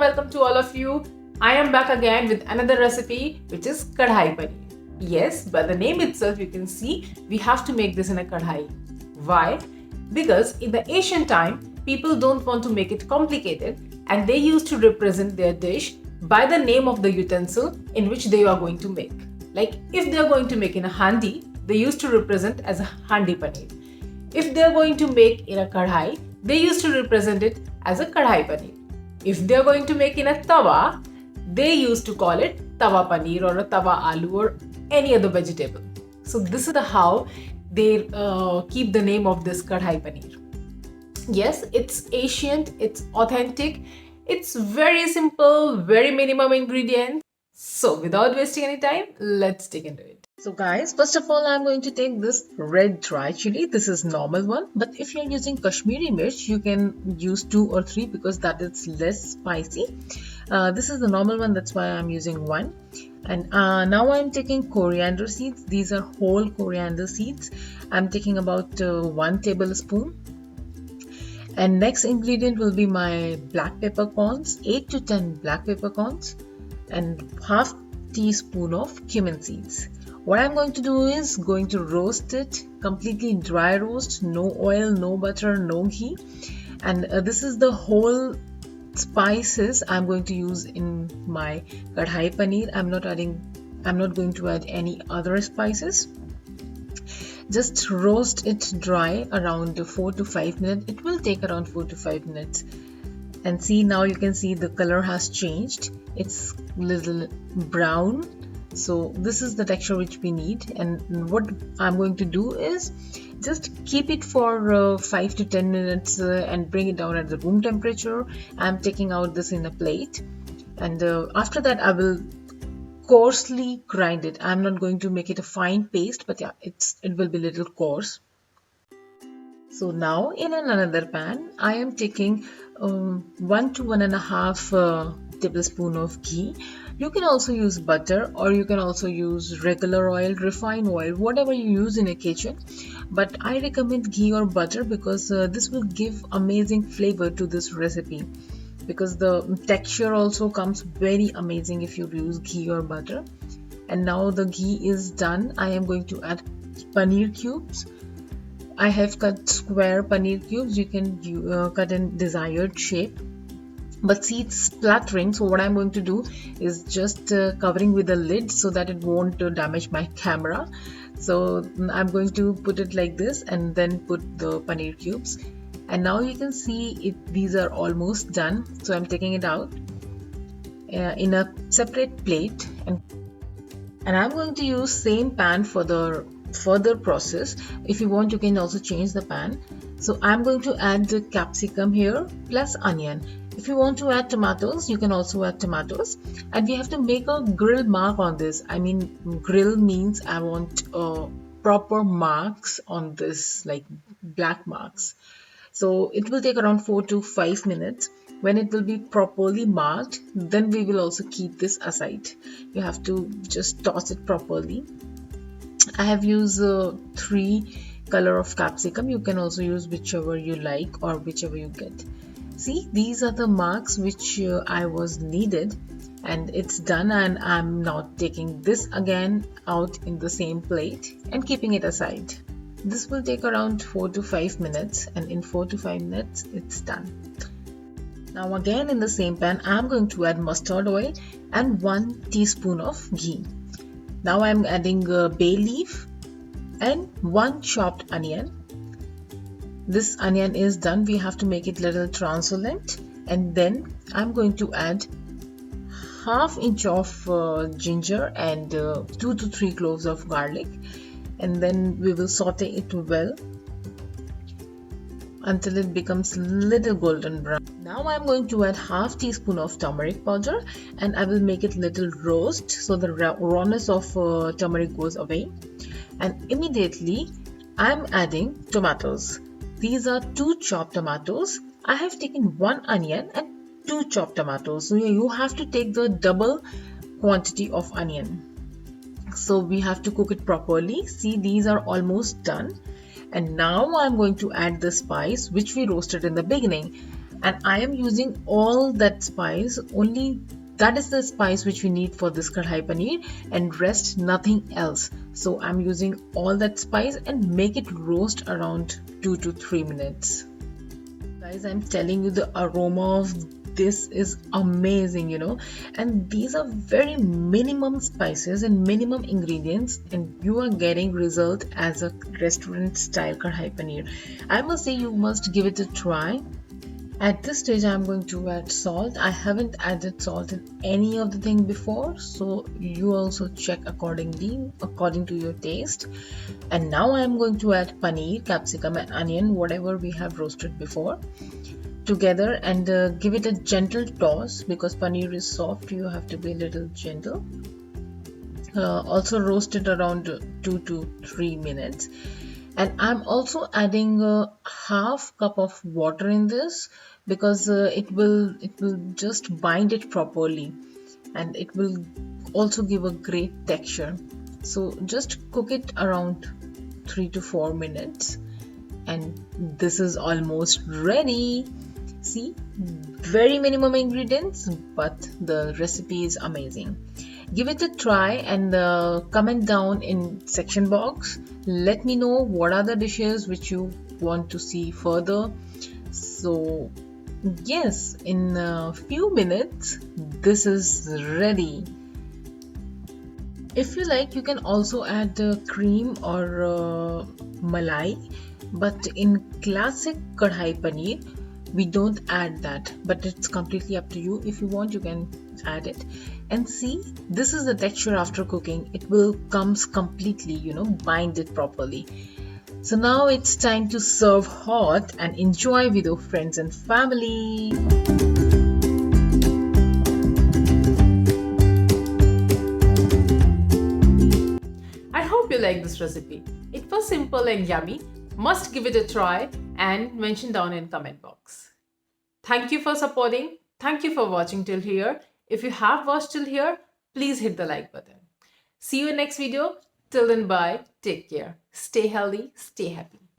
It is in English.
welcome to all of you. I am back again with another recipe which is kadhai paneer. Yes, by the name itself you can see we have to make this in a kadhai. Why? Because in the ancient time people don't want to make it complicated and they used to represent their dish by the name of the utensil in which they are going to make. Like if they are going to make in a handi, they used to represent as a handi paneer. If they are going to make in a kadhai, they used to represent it as a kadhai paneer. If they are going to make in a tawa, they used to call it tawa paneer or a tawa aloo or any other vegetable. So this is the how they keep the name of this kadhai paneer. Yes, it's ancient, it's authentic, it's very simple, very minimum ingredients. So without wasting any time, let's dig into it. So guys, first of all, I'm going to take this red dry chili. This is normal one, but if you're using Kashmiri mirch, you can use 2 or 3 because that is less spicy. This is the normal one, that's why I'm using 1. And now I'm taking coriander seeds. These are whole coriander seeds. I'm taking about 1 tablespoon. And next ingredient will be my black peppercorns, 8 to 10 black peppercorns, and half teaspoon of cumin seeds. What I'm going to do is going to roast it, completely dry roast, no oil, no butter, no ghee. And this is the whole spices I'm going to use in my kadhai paneer. I'm not going to add any other spices. Just roast it dry around 4 to 5 minutes. It will take around 4 to 5 minutes. And see, now you can see the color has changed. It's little brown. So this is the texture which we need. And what I'm going to do is just keep it for 5 to 10 minutes and bring it down at the room temperature. I'm taking out this in a plate. And after that I will coarsely grind it. I'm not going to make it a fine paste, but yeah, it will be a little coarse. So now in another pan, I am taking 1 to 1.5 tablespoon of ghee. You can also use butter or you can also use regular oil, refined oil, whatever you use in a kitchen. But I recommend ghee or butter because this will give amazing flavor to this recipe. Because the texture also comes very amazing if you use ghee or butter. And now the ghee is done. I am going to add paneer cubes. I have cut square paneer cubes. You can cut in desired shape. But see, it's splattering, so what I'm going to do is just covering with a lid so that it won't damage my camera. So I'm going to put it like this and then put the paneer cubes. And now you can see these are almost done. So I'm taking it out in a separate plate. And I'm going to use same pan for the further process. If you want, you can also change the pan. So I'm going to add the capsicum here plus onion. If you want to add tomatoes, you can also add tomatoes. And we have to make a grill mark on this. I mean, grill means I want proper marks on this, like black marks. So it will take around 4 to 5 minutes. When it will be properly marked, then we will also keep this aside. You have to just toss it properly. I have used 3 color of capsicum. You can also use whichever you like or whichever you get. See, these are the marks which I was needed, and it's done. And I'm now taking this again out in the same plate and keeping it aside. This will take around 4 to 5 minutes, and in 4 to 5 minutes it's done. Now again in the same pan, I'm going to add mustard oil and 1 teaspoon of ghee. Now I'm adding bay leaf and 1 chopped onion. This onion is done. We have to make it little translucent, and then I'm going to add ½ inch of ginger and 2 to 3 cloves of garlic, and then we will saute it well until it becomes little golden brown. Now I'm going to add ½ teaspoon of turmeric powder, and I will make it little roast so the rawness of turmeric goes away. And immediately I'm adding tomatoes. These are 2 chopped tomatoes. I have taken 1 onion and 2 chopped tomatoes. So you have to take the double quantity of onion. So we have to cook it properly. See, these are almost done. And now I'm going to add the spice which we roasted in the beginning. And I am using all that spice, only that is the spice which we need for this kadhai paneer, and rest nothing else. So I'm using all that spice and make it roast around 2 to 3 minutes. Guys, I'm telling you, the aroma of this is amazing, and these are very minimum spices and minimum ingredients, and you are getting result as a restaurant style kadhai paneer. I must say, you must give it a try. At this stage, I'm going to add salt. I haven't added salt in any of the thing before, so you also check accordingly, according to your taste. And now I'm going to add paneer, capsicum and onion, whatever we have roasted before, together, and give it a gentle toss because paneer is soft. You have to be a little gentle. Also roast it around 2 to 3 minutes. And I'm also adding a half cup of water in this because it will just bind it properly, and it will also give a great texture. So just cook it around 3 to 4 minutes, and this is almost ready. See, very minimum ingredients, but the recipe is amazing. Give it a try and comment down in section box. Let me know what are the dishes which you want to see further. So yes, in a few minutes this is ready. If you like, you can also add cream or malai, but in classic kadhai paneer we don't add that, but it's completely up to you. If you want, you can add it. And see, this is the texture after cooking. It will comes completely, bind it properly. So now it's time to serve hot and enjoy with your friends and family. I hope you like this recipe. It was simple and yummy. Must give it a try and mention down in comment box. Thank you for supporting. Thank you for watching till here. If you have watched till here, please hit the like button. See you in next video. Till then, bye. Take care. Stay healthy. Stay happy.